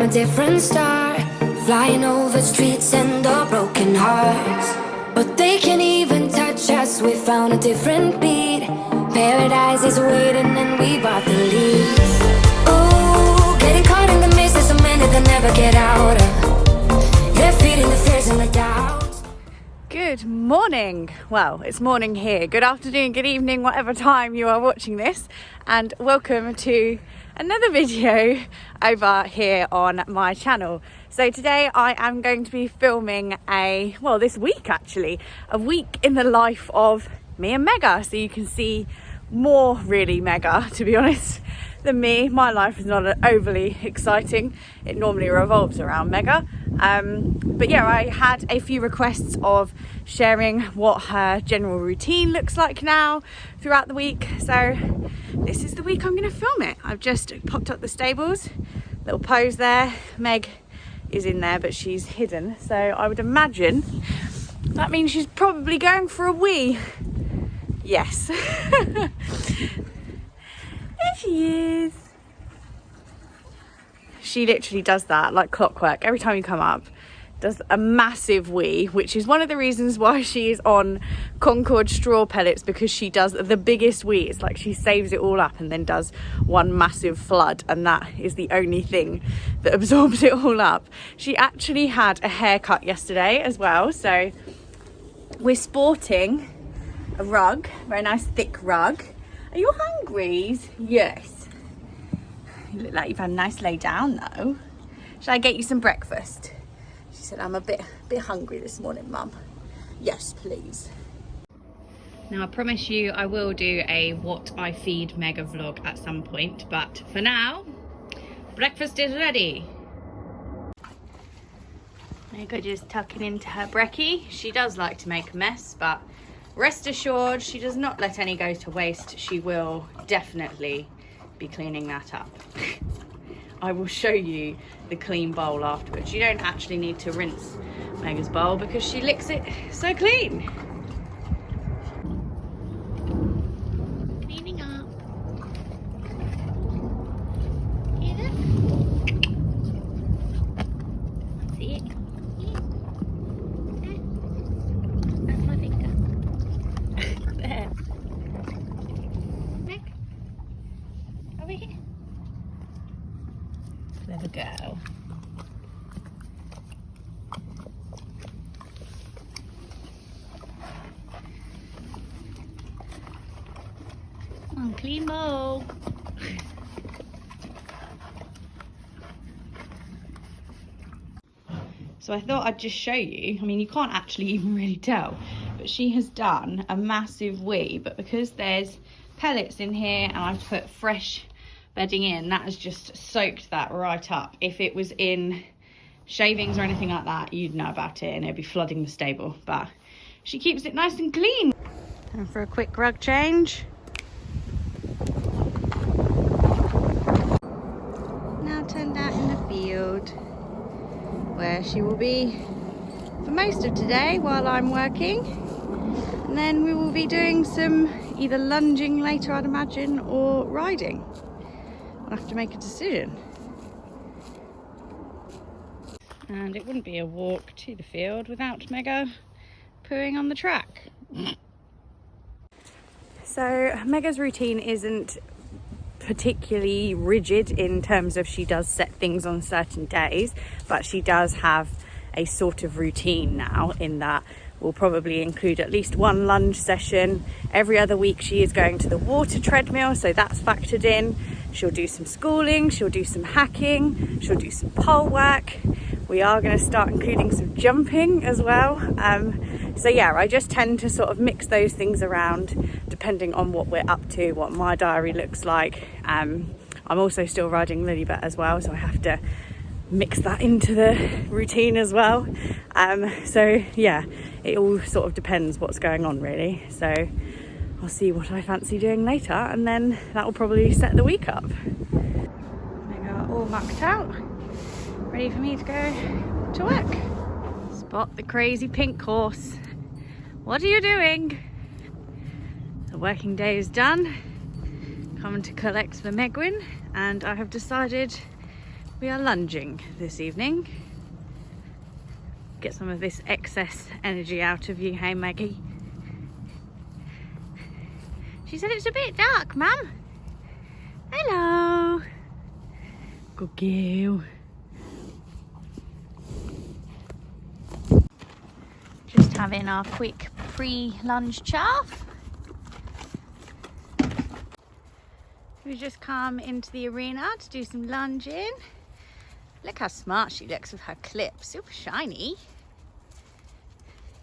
a different star, flying over streets and our broken hearts. But they can't even touch us, we found a different beat. Paradise is waiting and we bought the lead. Oh, getting caught in the mist, there's so many that never get out of. They're feeding the fears and the doubts. Good morning. Well, it's morning here. Good afternoon, good evening, whatever time you are watching this. And welcome to another video over here on my channel. So today I am going to be filming this week actually, a week in the life of me and Mega. So you can see more really Mega, to be honest, than me. My life is not overly exciting. It normally revolves around Mega. But yeah, I had a few requests of sharing what her general routine looks like now throughout the week. So this is the week I'm going to film it. I've just popped up the stables, little pose there. Meg is in there, but she's hidden. So I would imagine that means she's probably going for a wee. Yes. There she is. She literally does that like clockwork every time you come up. Does a massive wee, which is one of the reasons why she is on Concord straw pellets, because she does the biggest wee. It's like she saves it all up and then does one massive flood, and that is the only thing that absorbs it all up. She actually had a haircut yesterday as well, so we're sporting a rug, very nice thick rug. Are you hungry? Yes. You look like you've had a nice lay down though. Shall I get you some breakfast? She said, I'm a bit hungry this morning, Mum. Yes, please. Now I promise you I will do a what I feed Mega vlog at some point, but for now, breakfast is ready. Mega just tucking into her brekkie. She does like to make a mess, but rest assured, she does not let any go to waste. She will definitely be cleaning that up. I will show you the clean bowl afterwards. You don't actually need to rinse Mega's bowl because she licks it so clean. Cleaning up. Here. See it? That's my finger. There. Meg, over here. There we go. Come on, clean bowl. So I thought I'd just show you. I mean, you can't actually even really tell, but she has done a massive wee, but because there's pellets in here and I've put fresh bedding in, that has just soaked that right up. If it was in shavings or anything like that, you'd know about it and it'd be flooding the stable, but she keeps it nice and clean. Time for a quick rug change. Now turned out in the field where she will be for most of today while I'm working, and then we will be doing some either lunging later, I'd imagine, or riding. I'll have to make a decision. And it wouldn't be a walk to the field without Mega pooing on the track. So Mega's routine isn't particularly rigid in terms of she does set things on certain days, but she does have a sort of routine now in that will probably include at least one lunge session. Every other week she is going to the water treadmill, so that's factored in. She'll do some schooling, she'll do some hacking, she'll do some pole work. We are going to start including some jumping as well. So yeah, I just tend to sort of mix those things around depending on what we're up to, what my diary looks like. I'm also still riding Lilybet as well, so I have to mix that into the routine as well. So yeah, it all sort of depends what's going on really. So I'll see what I fancy doing later, and then that will probably set the week up. Mega all mucked out, ready for me to go to work. Spot the crazy pink horse. What are you doing? The working day is done. Coming to collect the Megwin, and I have decided We are lunging this evening. Get some of this excess energy out of you, hey Maggie. She said it's a bit dark, Mum. Hello. Good girl. Just having our quick pre-lunge chaff. We've just come into the arena to do some lunging. Look how smart she looks with her clip, super shiny.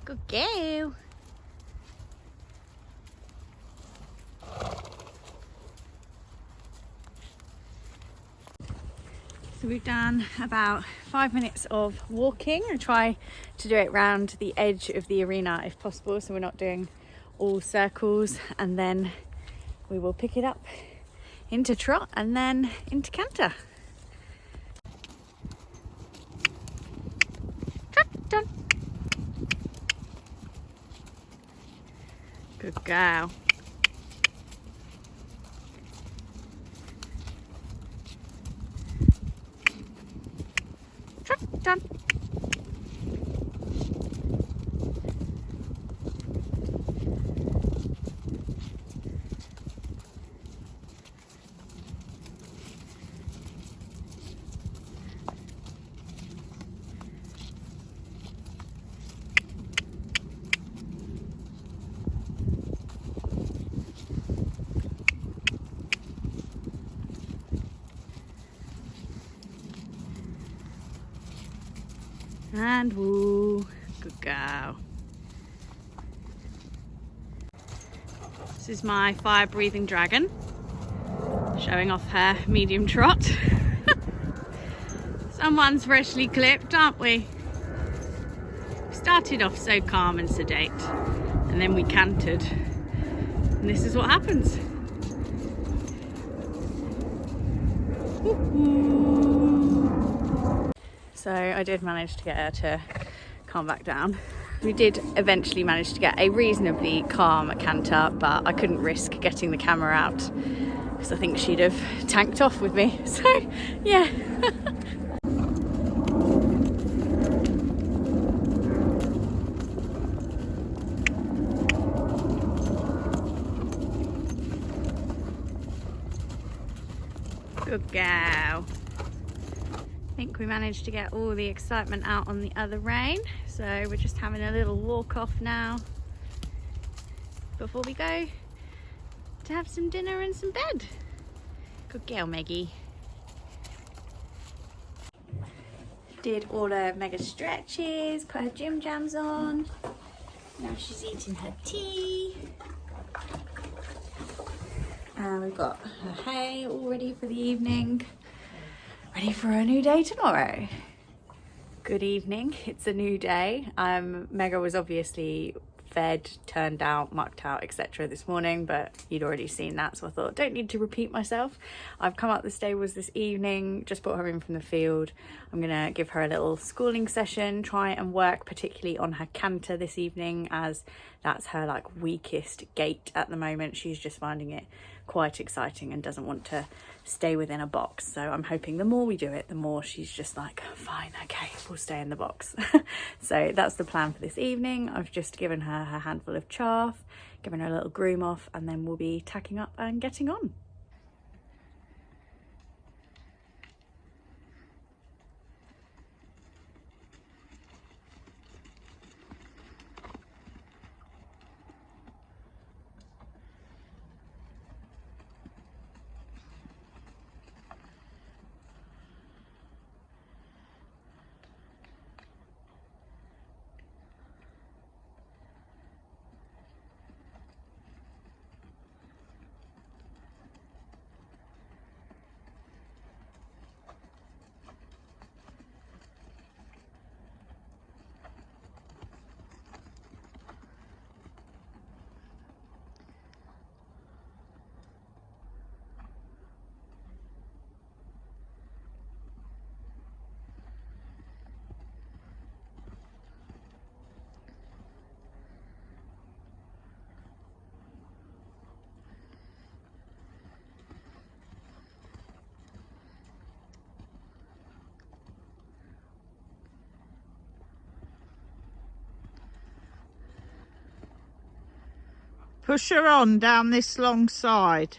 Good girl. So we've done about 5 minutes of walking. I try to do it round the edge of the arena if possible, so we're not doing all circles, and then we will pick it up into trot and then into canter. Trot, done. Good girl. Trot, done. And woo, good girl. This is my fire breathing dragon, showing off her medium trot. Someone's freshly clipped, aren't we? Started off so calm and sedate, and then we cantered, and this is what happens. So I did manage to get her to calm back down. We did eventually manage to get a reasonably calm canter, but I couldn't risk getting the camera out because I think she'd have tanked off with me. So yeah. Good girl. I think we managed to get all the excitement out on the other rein, so we're just having a little walk off now before we go to have some dinner and some bed. Good girl, Maggie. Did all her mega stretches, put her gym jams on. Now she's eating her tea. And we've got her hay all ready for the evening. Ready for a new day tomorrow. Good evening, it's a new day. Mega was obviously fed, turned out, mucked out, etc. this morning, but you'd already seen that, so I thought, don't need to repeat myself. I've come up the stables this evening, just brought her in from the field. I'm gonna give her a little schooling session, try and work particularly on her canter this evening, as that's her like weakest gait at the moment. She's just finding it quite exciting and doesn't want to stay within a box, so I'm hoping the more we do it, the more she's just like, fine, okay, we'll stay in the box. So that's the plan for this evening. I've just given her a handful of chaff, given her a little groom off, and then we'll be tacking up and getting on. Push her on down this long side.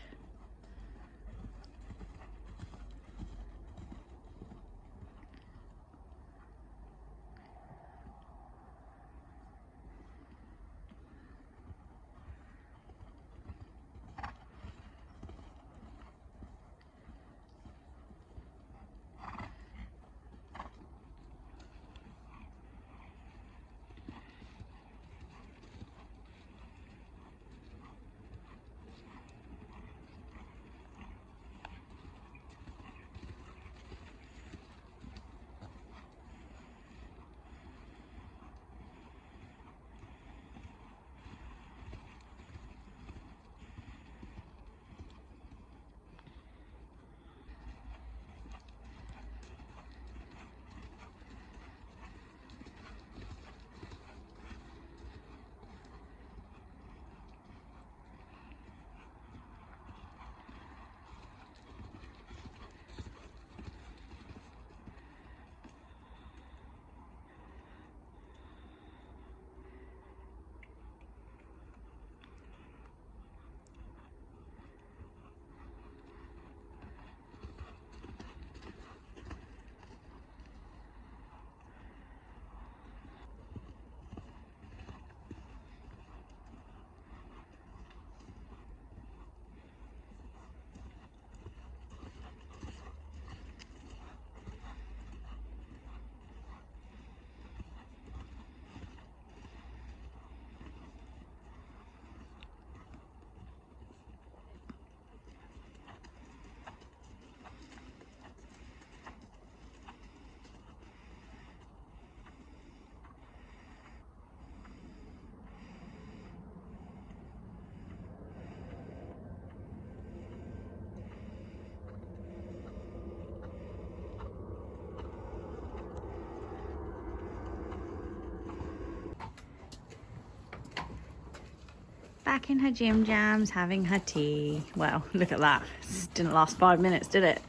Back in her gym jams, having her tea. Well, look at that. This didn't last 5 minutes, did it?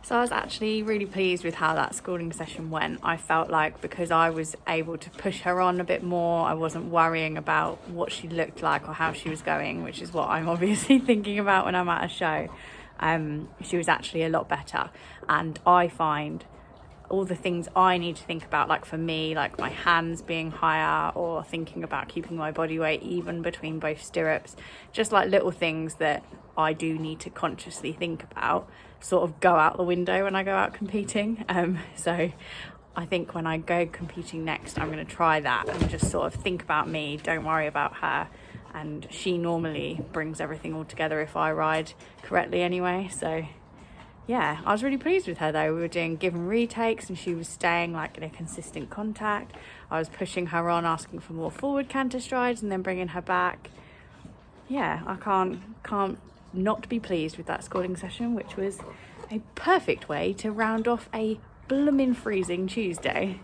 So I was actually really pleased with how that schooling session went. I felt like because I was able to push her on a bit more, I wasn't worrying about what she looked like or how she was going, which is what I'm obviously thinking about when I'm at a show. She was actually a lot better. And I find all the things I need to think about, like for me, like my hands being higher or thinking about keeping my body weight even between both stirrups, just like little things that I do need to consciously think about, sort of go out the window when I go out competing. So I think when I go competing next, I'm going to try that and just sort of think about me, don't worry about her. And she normally brings everything all together if I ride correctly anyway. So yeah, I was really pleased with her though. We were doing give and retakes and she was staying like in a consistent contact. I was pushing her on, asking for more forward canter strides and then bringing her back. Yeah, I can't not be pleased with that schooling session, which was a perfect way to round off a blooming freezing Tuesday.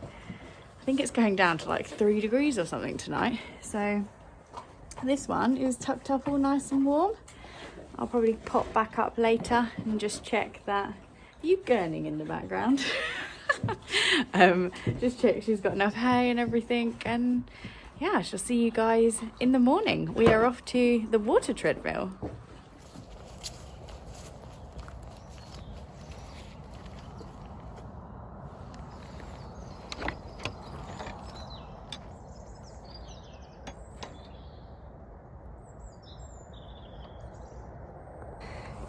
I think it's going down to like 3 degrees or something tonight. So this one is tucked up all nice and warm. I'll probably pop back up later and just check that. Are you gurning in the background? Just check she's got enough hay and everything. And yeah, I shall see you guys in the morning. We are off to the water treadmill.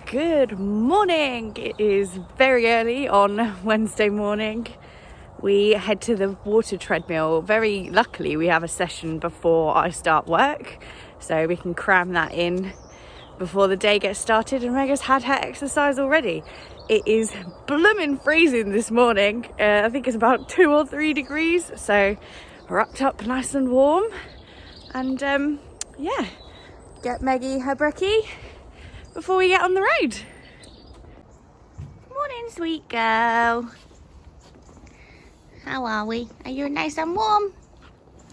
Good morning. It is very early on Wednesday morning. We head to the water treadmill. Very luckily we have a session before I start work, so we can cram that in before the day gets started, and Mega's had her exercise already. It is blooming freezing this morning. I think it's about 2 or 3 degrees, so wrapped up nice and warm. And yeah, get Meggie her brekkie before we get on the road. Morning, sweet girl. How are we? Are you nice and warm?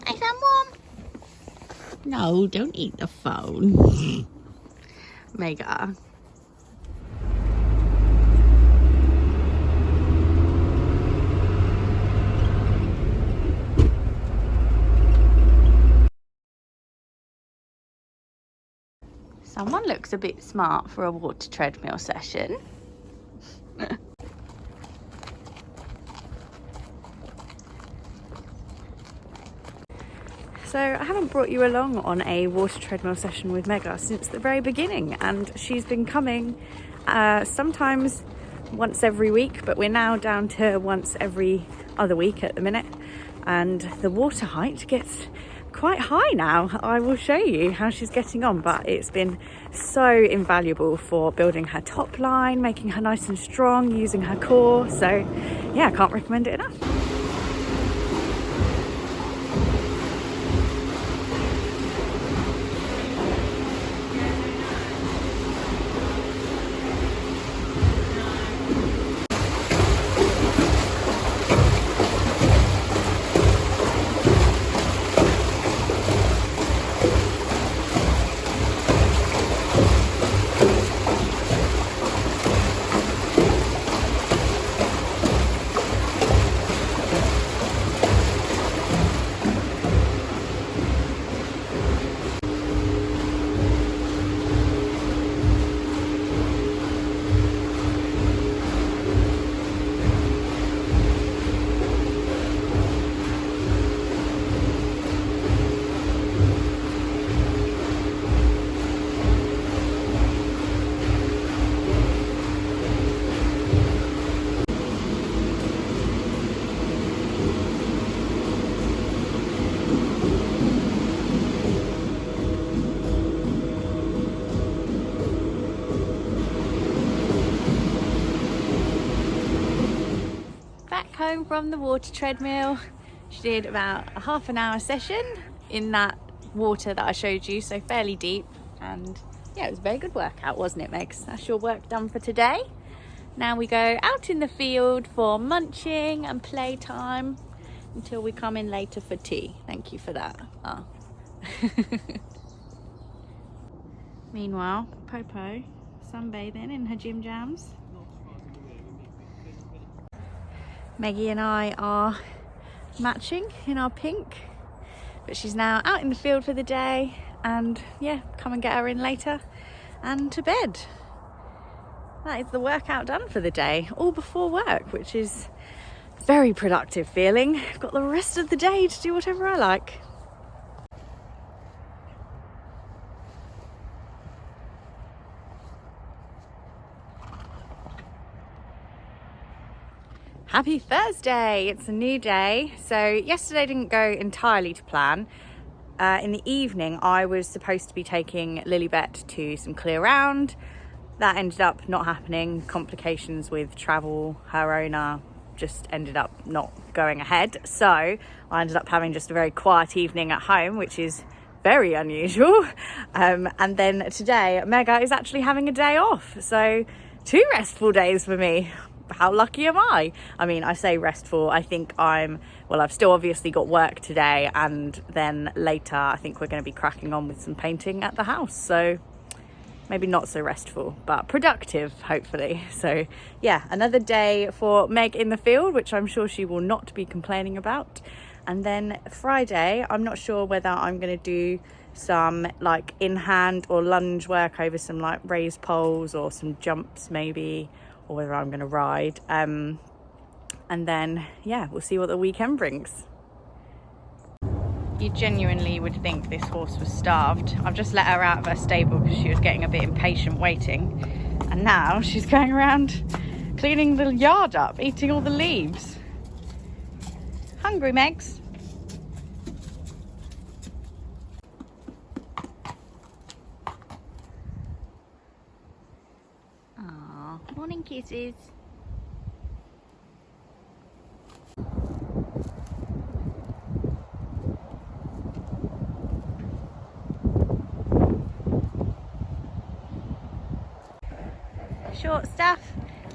Nice and warm? No, don't eat the phone. Mega. Someone looks a bit smart for a water treadmill session. So I haven't brought you along on a water treadmill session with Mega since the very beginning, and she's been coming sometimes once every week, but we're now down to once every other week at the minute, and the water height gets quite high now. I will show you how she's getting on, but it's been so invaluable for building her top line, making her nice and strong, using her core. So yeah, I can't recommend it enough. Home from the water treadmill. She did about a half an hour session in that water that I showed you, so fairly deep, and yeah, it was a very good workout, wasn't it, Megs? That's your work done for today. Now we go out in the field for munching and playtime until we come in later for tea. Thank you for that. Oh. Meanwhile, Popo sunbathing in her gym jams. Maggie and I are matching in our pink, but she's now out in the field for the day, and yeah, come and get her in later and to bed. That is the workout done for the day, all before work, which is very productive feeling. I've got the rest of the day to do whatever I like. Happy Thursday, it's a new day. So yesterday didn't go entirely to plan. In the evening I was supposed to be taking Lilybet to some clear round. That ended up not happening, complications with travel. Her owner just ended up not going ahead. So I ended up having just a very quiet evening at home, which is very unusual. And then today Mega is actually having a day off. So 2 restful days for me. How lucky am I? I mean, I say restful, I think I've still obviously got work today, and then later I think we're going to be cracking on with some painting at the house, so maybe not so restful, but productive, hopefully. So yeah, another day for Meg in the field, which I'm sure she will not be complaining about. And then Friday, I'm not sure whether I'm going to do some like in-hand or lunge work over some like raised poles or some jumps maybe, or whether I'm going to ride. And then, yeah, we'll see what the weekend brings. You genuinely would think this horse was starved. I've just let her out of her stable because she was getting a bit impatient waiting. And now she's going around cleaning the yard up, eating all the leaves. Hungry, Megs? Morning kisses. Short stuff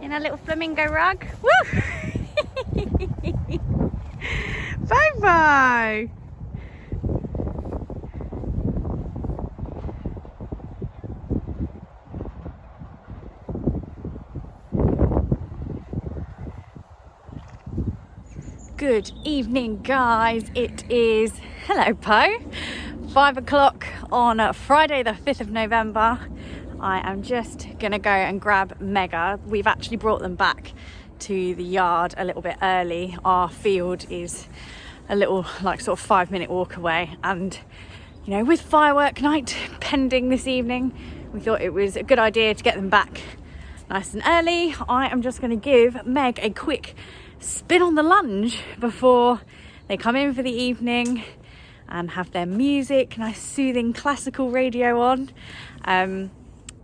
in a little flamingo rug. Woo! Bye bye. Good evening, guys. It is, hello Po, 5 o'clock on Friday the 5th of November. I am just gonna go and grab Mega. We've actually brought them back to the yard a little bit early. Our field is a little like sort of 5-minute walk away, and you know, with firework night pending this evening, we thought it was a good idea to get them back nice and early. I am just going to give Meg a quick spin on the lunge before they come in for the evening and have their music, nice soothing classical radio on.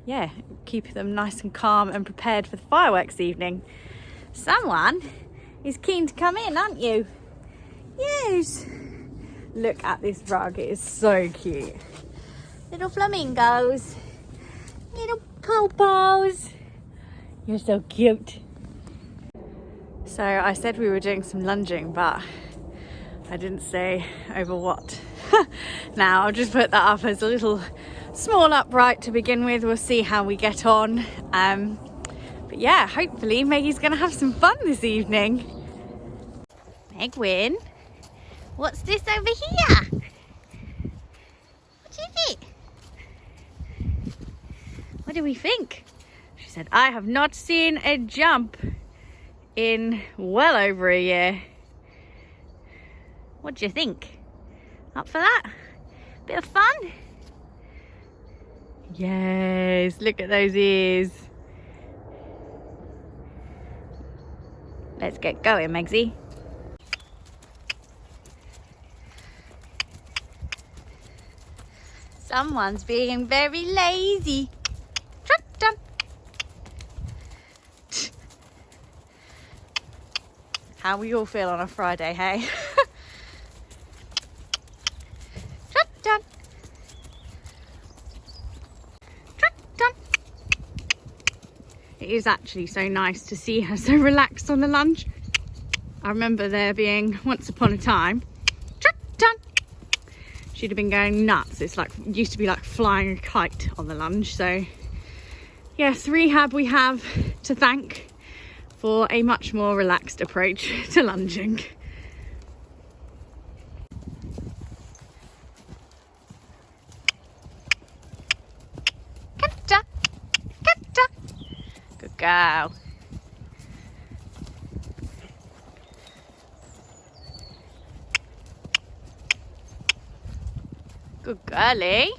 Yeah, keep them nice and calm and prepared for the fireworks evening. Someone is keen to come in, aren't you? Yes. Look at this rug, it is so cute. Little flamingos, little popos. You're so cute. So I said we were doing some lunging, but I didn't say over what. Now I'll just put that up as a little small upright to begin with. We'll see how we get on. But yeah, hopefully Maggie's gonna have some fun this evening. Megwin, what's this over here? What is it? What do we think? She said, I have not seen a jump in well over a year. What do you think? Up for that? Bit of fun? Yes, look at those ears. Let's get going, Megsy. Someone's being very lazy. Trot, trot. How we all feel on a Friday, hey? Trot, trot. Trot, trot. It is actually so nice to see her so relaxed on the lunge. I remember there being once upon a time, she'd have been going nuts. It's like, used to be like flying a kite on the lunge. So yes, rehab we have to thank for a much more relaxed approach to lunging. Kata, kata. Good girl. Good girlie.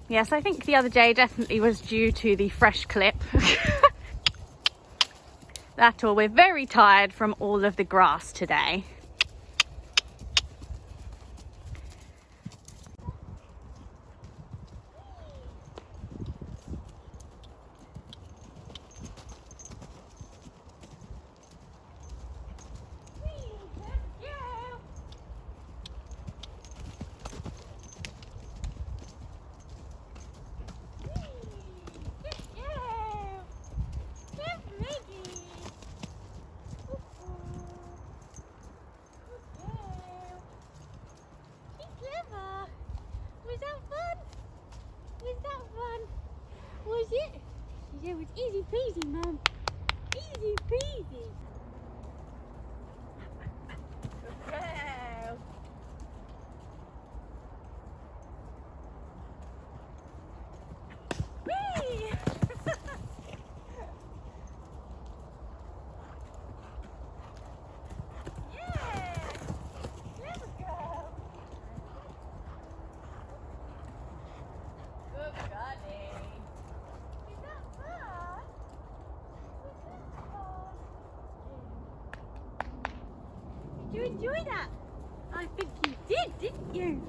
Yes, I think the other day definitely was due to the fresh clip. That or we're very tired from all of the grass today. Yeah, it was easy peasy, Mum. Easy peasy. Good girl. Whee! Yeah! Clever girl. Good girlie. Did you enjoy that? I think you did, didn't you?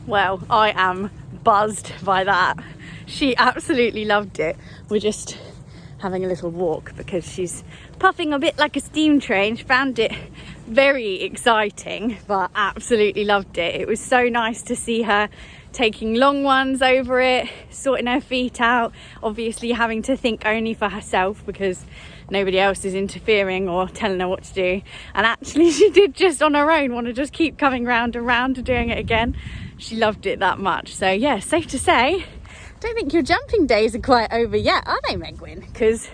Well, I am buzzed by that. She absolutely loved it. We're just having a little walk because she's puffing a bit like a steam train. She found it very exciting, but absolutely loved it. It was so nice to see her taking long ones over it, sorting her feet out, obviously having to think only for herself because nobody else is interfering or telling her what to do. And actually she did just on her own want to just keep coming round and round and doing it again. She loved it that much. So yeah, safe to say, I don't think your jumping days are quite over yet, are they, Megwin? Because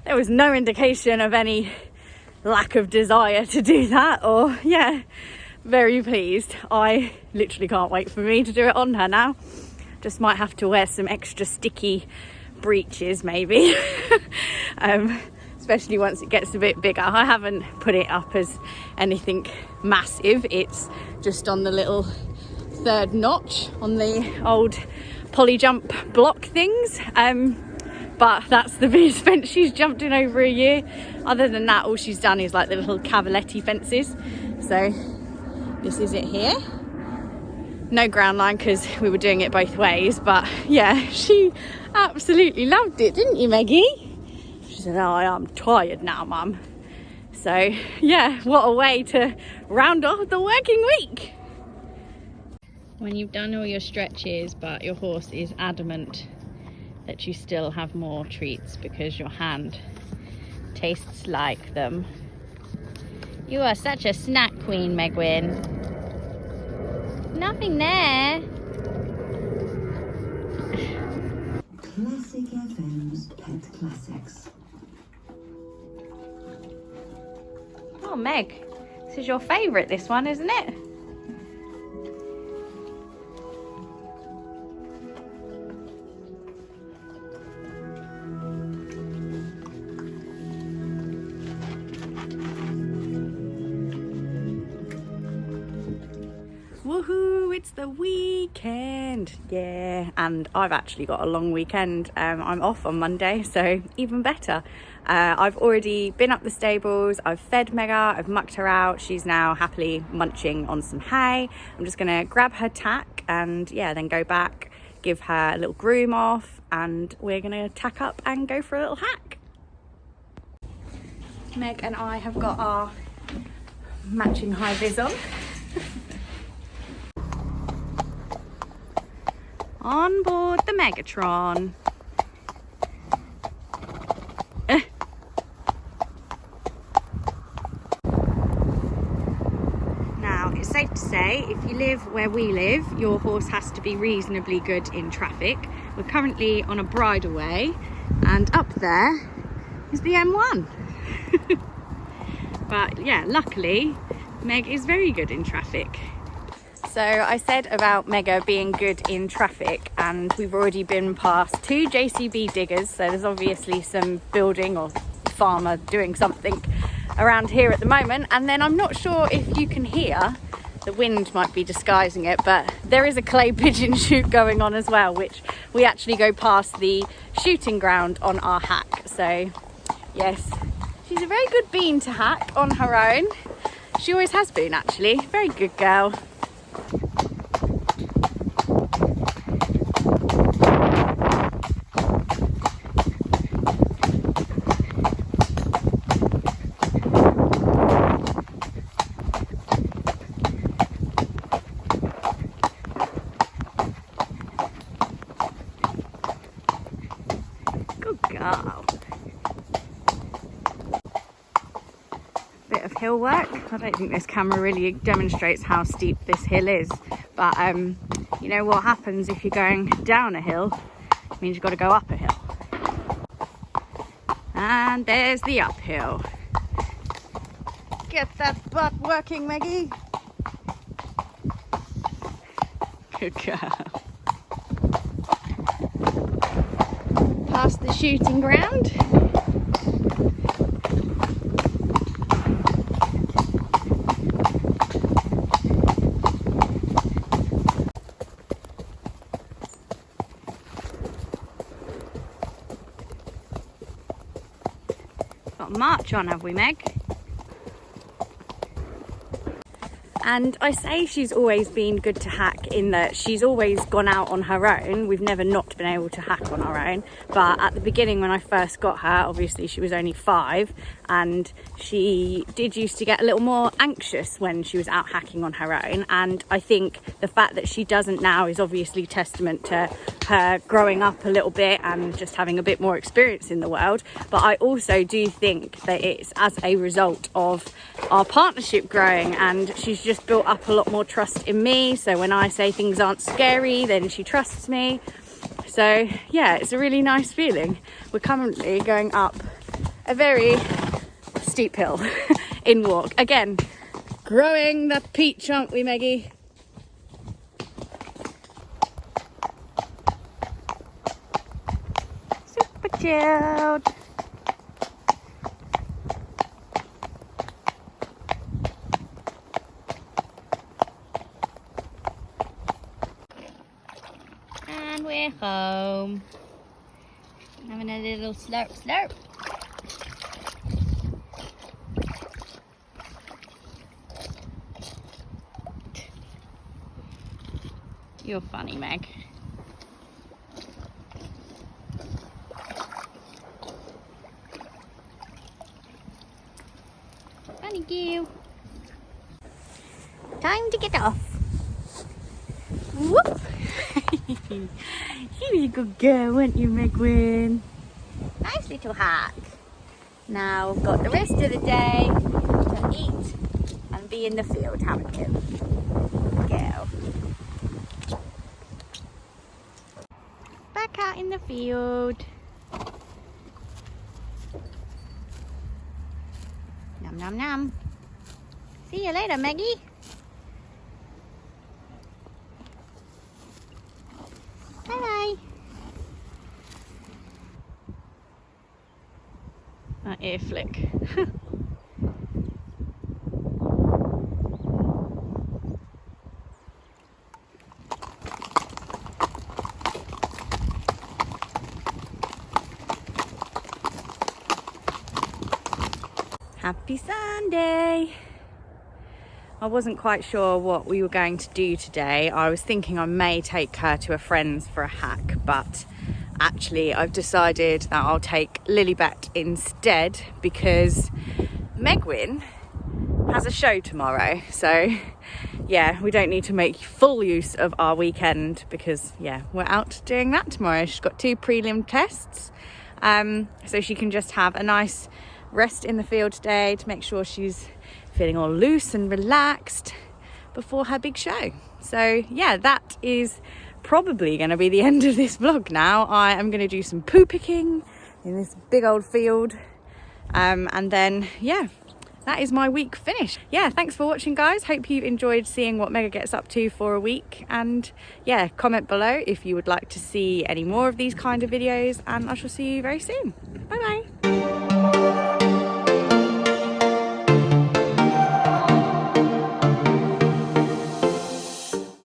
there was no indication of any lack of desire to do that, or yeah, very pleased. I literally can't wait for me to do it on her now. Just might have to wear some extra sticky breeches maybe. Especially once it gets a bit bigger. I haven't put it up as anything massive. It's just on the little third notch on the old poly jump block things. But that's the biggest fence she's jumped in over a year. Other than that, all she's done is like the little cavaletti fences. So this is it here. No ground line because we were doing it both ways, but yeah, she absolutely loved it, didn't you, Maggie? She said, oh, I'm tired now, Mum. So yeah, what a way to round off the working week. When you've done all your stretches, but your horse is adamant that you still have more treats because your hand tastes like them. You are such a snack queen, Megwin. Nothing there. Classic FM's Pet Classics. Oh, Meg, this is your favourite, this one, isn't it? Woohoo, it's the weekend. Yeah, and I've actually got a long weekend. I'm off on Monday, so even better. I've already been up the stables, I've fed Mega, I've mucked her out. She's now happily munching on some hay. I'm just gonna grab her tack and yeah, then go back, give her a little groom off, and we're gonna tack up and go for a little hack. Meg and I have got our matching high vis on. On board the Megatron. Now, it's safe to say, if you live where we live, your horse has to be reasonably good in traffic. We're currently on a bridleway, and up there is the M1. But yeah, luckily, Meg is very good in traffic. So I said about Mega being good in traffic, and we've already been past 2 JCB diggers, so there's obviously some building or farmer doing something around here at the moment. And then I'm not sure if you can hear, the wind might be disguising it, but there is a clay pigeon shoot going on as well, which we actually go past the shooting ground on our hack. So yes, she's a very good bean to hack on her own. She always has been, actually. Very good girl. Good girl. Bit of hill work. I don't think this camera really demonstrates how steep this hill is, but you know what happens if you're going down a hill? It means you've got to go up a hill. And there's the uphill. Get that butt working, Maggie. Good girl. Past the shooting ground. Got a march on, have we, Meg? And I say she's always been good to hack in that she's always gone out on her own. We've never not been able to hack on our own. But at the beginning, when I first got her, obviously she was only 5, and she did used to get a little more anxious when she was out hacking on her own. And I think the fact that she doesn't now is obviously testament to her growing up a little bit and just having a bit more experience in the world. But I also do think that it's as a result of our partnership growing, and she's just built up a lot more trust in me. So when I say things aren't scary, then she trusts me. So yeah, it's a really nice feeling. We're currently going up a very steep hill in walk. Again, growing the peach, aren't we, Maggie? super chilled. And we're home. Having a little slurp slurp. You're funny, Meg. Thank you. Time to get off. Whoop! You was a good girl, weren't you, Megwin? Nice little hack. Now we've got the rest of the day to eat and be in the field, haven't you? Girl. Back out in the field. Nom nom nom. See you later, Maggie. Bye bye. That ear flick. Happy Sunday! I wasn't quite sure what we were going to do today. I was thinking I may take her to a friend's for a hack, but actually I've decided that I'll take Lilybet instead because Megwin has a show tomorrow. So yeah, we don't need to make full use of our weekend because yeah, we're out doing that tomorrow. She's got 2 prelim tests, so she can just have a nice rest in the field today to make sure she's feeling all loose and relaxed before her big show. So yeah, that is probably going to be the end of this vlog now. I am going to do some poo picking in this big old field, and then yeah, that is my week finished. Yeah, thanks for watching, guys. Hope you enjoyed seeing what Mega gets up to for a week, and yeah, comment below if you would like to see any more of these kind of videos, and I shall see you very soon. Bye bye.